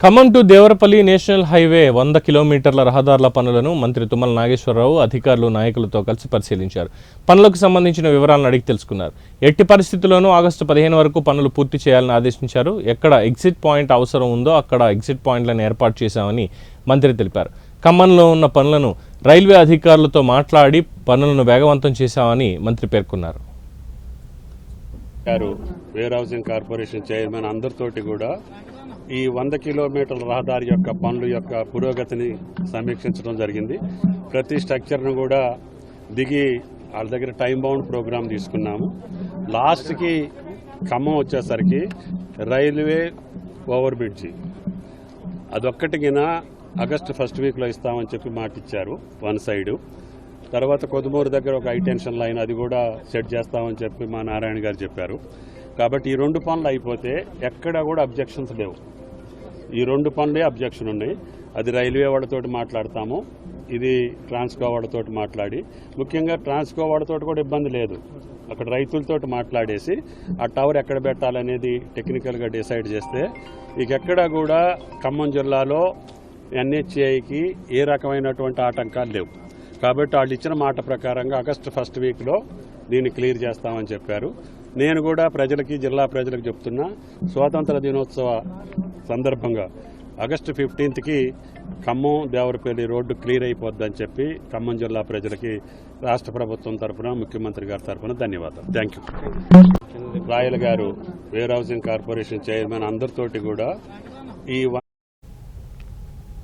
Khammam to Devarapalli national highway 100 కిలోమీటర్ల రహదారుల పనులను మంత్రి తుమ్మల నాగేశ్వరరావు అధికారులు నాయకులతో కలిసి పరిశీలించారు. పనులకు సంబంధించిన వివరాలను అడిగి తెలుసుకున్నారు. ఎట్టి పరిస్థితుల్లోనూ ఆగస్టు 15 వరకు పనులు పూర్తి చేయాలని ఆదేశించారు. ఎక్కడ ఎగ్జిట్ పాయింట్ అవసరం ఉందో అక్కడ ఎగ్జిట్ పాయింట్లను ఏర్పాటు చేశామని మంత్రి తెలిపారు. ఖమ్మంలో ఉన్న పనులను రైల్వే అధికారులతో మాట్లాడి పనులను వేగవంతం చేశామని మంత్రి పేర్కొన్నారు. వేర్ హౌసింగ్ కార్పొరేషన్ చైర్మన్ అందరితోటి కూడా ఈ 100 కిలోమీటర్ల రహదారి యొక్క పనుల యొక్క పురోగతిని సమీక్షించడం జరిగింది. ప్రతి స్ట్రక్చర్ను కూడా దిగి వాళ్ళ దగ్గర టైం బౌండ్ ప్రోగ్రాం తీసుకున్నాము. లాస్ట్కి ఖమ్మం వచ్చేసరికి రైల్వే ఓవర్ బ్రిడ్జి అదొక్కటికిన ఆగస్టు ఫస్ట్ వీక్లో ఇస్తామని చెప్పి మాట ఇచ్చారు వన్ సైడు. తర్వాత కొదుమూరు దగ్గర ఒక హైటెన్షన్ లైన్ అది కూడా సెట్ చేస్తామని చెప్పి మా నారాయణ గారు చెప్పారు. కాబట్టి ఈ 2 పనులు అయిపోతే ఎక్కడా కూడా అబ్జెక్షన్స్ లేవు. ఈ 2 పనులే అబ్జెక్షన్ ఉన్నాయి. అది రైల్వే వాళ్ళతోటి మాట్లాడతాము, ఇది ట్రాన్స్కో వాళ్ళతోటి మాట్లాడి, ముఖ్యంగా ట్రాన్స్కో వాళ్ళతో కూడా ఇబ్బంది లేదు. అక్కడ రైతులతోటి మాట్లాడేసి ఆ టవర్ ఎక్కడ పెట్టాలనేది టెక్నికల్గా డిసైడ్ చేస్తే ఎక్కడా కూడా ఖమ్మం జిల్లాలో NHAIకి ఏ రకమైనటువంటి ఆటంకాలు లేవు. కాబట్టి వాళ్ళు ఇచ్చిన మాట ప్రకారంగా ఆగస్టు ఫస్ట్ వీక్లో దీన్ని క్లియర్ చేస్తామని చెప్పారు. నేను కూడా ప్రజలకి, జిల్లా ప్రజలకు చెప్తున్నా, స్వాతంత్ర దినోత్సవ సందర్భంగా ఆగస్టు 15కి ఖమ్మం దేవరపల్లి రోడ్డు క్లియర్ అయిపోద్దని చెప్పి ఖమ్మం జిల్లా ప్రజలకి రాష్ట్ర ప్రభుత్వం తరఫున, ముఖ్యమంత్రి గారి తరఫున ధన్యవాదాలు. Thank you. రాయల్ గారు వేర్ హౌసింగ్ కార్పొరేషన్ చైర్మన్ అందరితోటి కూడా ఈ